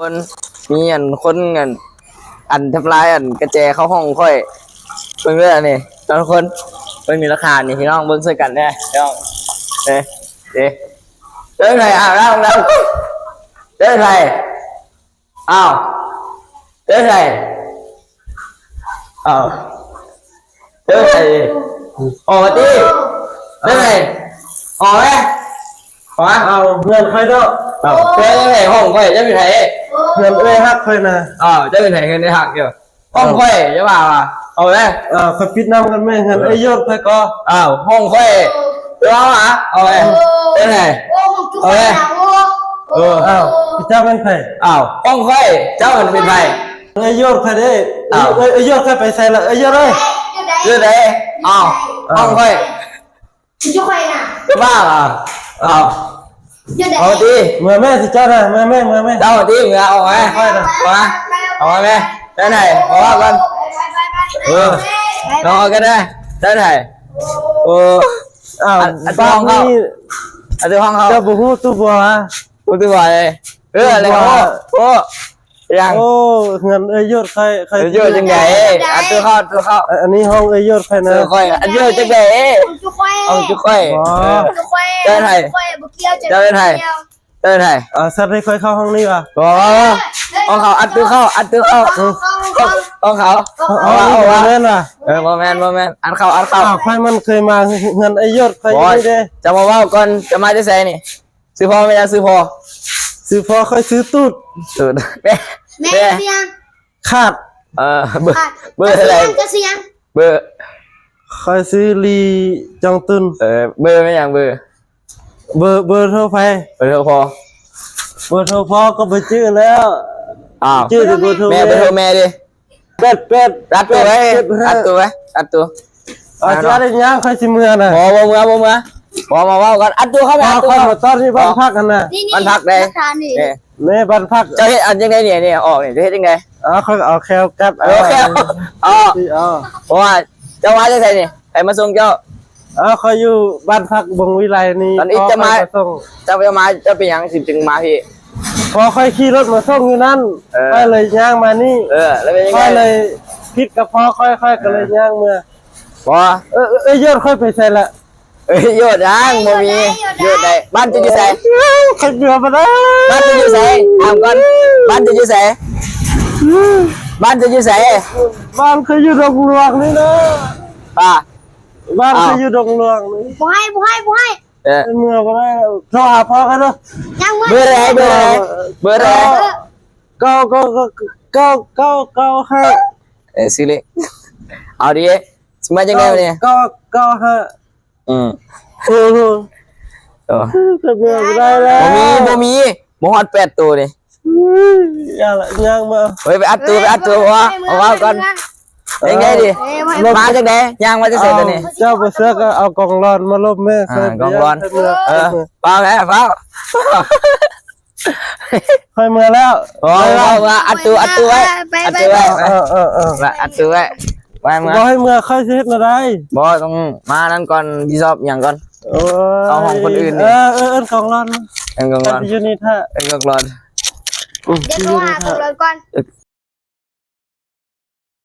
คนมีคนทำลายกระแจเข้าห้องค่อยเบิ่งเรื่องนี่ตอนคนเบิ่งมีราคานี่พี่น้องเบิ่งช่วยกันได้พี่น้องเด้เด้ไหนแล้วเด้ไหนอ้าวเด้ไหนอ้าวเด้ไหนออกมาดิเด้ไหนออกไหมออกเอาเงินค่อยเด้อเอาเด้ไหนห้องค่อยจะมีไหนเงินฮักค่อยนะจะเป็นไหนเงินในหักอยู่ห้องค่อยจะว่าเอาเลยค่อยปิดน้ำกันแม่เงินไอ้ยอดค่อยก็ห้องค่อยจะว่าเอาเลยเป็นไหนเอาเลยพี่เจ้าเป็นไผ่ห้องค่อยเจ้ามันเป็นไผ่ไอ้ยอดค่อยได้ไอ้ยอดค่อยไปใส่ละไอ้ยอดเลยยืดเลยห้องค่อยจะค่อยนะจะว่าเอาดิเมื่อแม่สิเจ้านะเมื่อแม่เจ้าดิเมื่อเอาไหมเอาไหมได้ไหนเอาว่ากันนอนกันได้ไหนบ้านนี้ห้องเขาเจ้าบุหูตู้บัวตู้บัวเลยอะไรยังเงินไอ้ยอดใครยอดจังไงตู้เข้าอันนี้ห้องไอ้ยอดใครนะค่อยยอดจังไงจุกค่อยได้ไหนได้ไหนสัตว์ให้ค่อยเข้าห้องนี้ป่ะห้องเขาตู้เข้าห้องเขาเอาแม่นว่ะโมเมนอันเข้าค่อยมันเคยมาเงินไอ้ยอดค่อยนี่เด้จะมาว่าก่อนจะมาจะใส่นี่ซื้อพอไม่ได้ซื้อพอค่อยซื้อตู้แม่เสียงขาดเบอร์อะไรเบอร์ค่อยซื้อลีจองตุนเบอร์ไม่อย่างเบอร์โทรไปเบอร์โทรพอก็ไปชื่อแล้วชื่อเบอร์โทรแม่เบอร์โทรแม่ดิเป็ดรัดตัวไว้รัดตัวจะได้ยังค่อยสิเมื่อน่ะบ่เมื่อมาว่ากันอัดตัวเข้าไปอัดตัวมาตอนที่บ้านพักกันน่ะบ้านพักได้นี่บ้านพักจะเฮ็ดอันยังไงเนี่ยออกนี่จะเฮ็ดยังไงค่อยเอาแคลกับแคลเพราะว่าเจ้ามาจะใส่นี่ใครมาส่งเจ้าค่อยอยู่บ้านพักบงวิไลนี่ตอนนี้จะมาจะเป็นยังสิจึงมาพี่พอค่อยขี่รถมาส่งอยู่นั่นค่อยเลยย่างมานี่แล้วเป็นยังไงค่อยเลยพิษกระเพาะค่อยก็เลยย่างเมื่อพอยอดค่อยไปใส่ละโยดยังโมมีโยดได้บ้านจะอยู่ไหนใครเบื่อมาได้บ้านจะอยู่ไหนถามก่อนบ้านจะอยู่ไหนบ้านเคยอยู่ดงหลวงนี่นะบ้านเคยอยู่ดงหลวงนี่บุให้เมื่อมาได้โทรหาพ่อกันเนาะเบอร์อะไร9 สิเล็กเอาดิสมัยจังไงเนี่ย9 5ก็เบื่อได้แล้วบ่มีฮอด8ตัวนี่ย่างมาไปอัดตัวว่าก่อนยังไงดิมาจังได๋ย่างมาจะเสร็จตัวนี้เจ้าบ่เสือก็เอากองร้อนมาลบแม่กองร้อนเปล่าแม่เปล่าค่อยเมื่อแล้วว่าอัดตัวไว้อัดตัวไว้ไว้เมื่อบ่ให้เมื่อค่อยสิเฮ็ดอะไรบ่ต้องมานั่นก่อนพี่ชอบหยังก่อนเอาห้องคนอื่นนี่กองร้อนอยู่นี่ท่ากองร้อนเดี๋ยวโทรหากองร้อนก่อน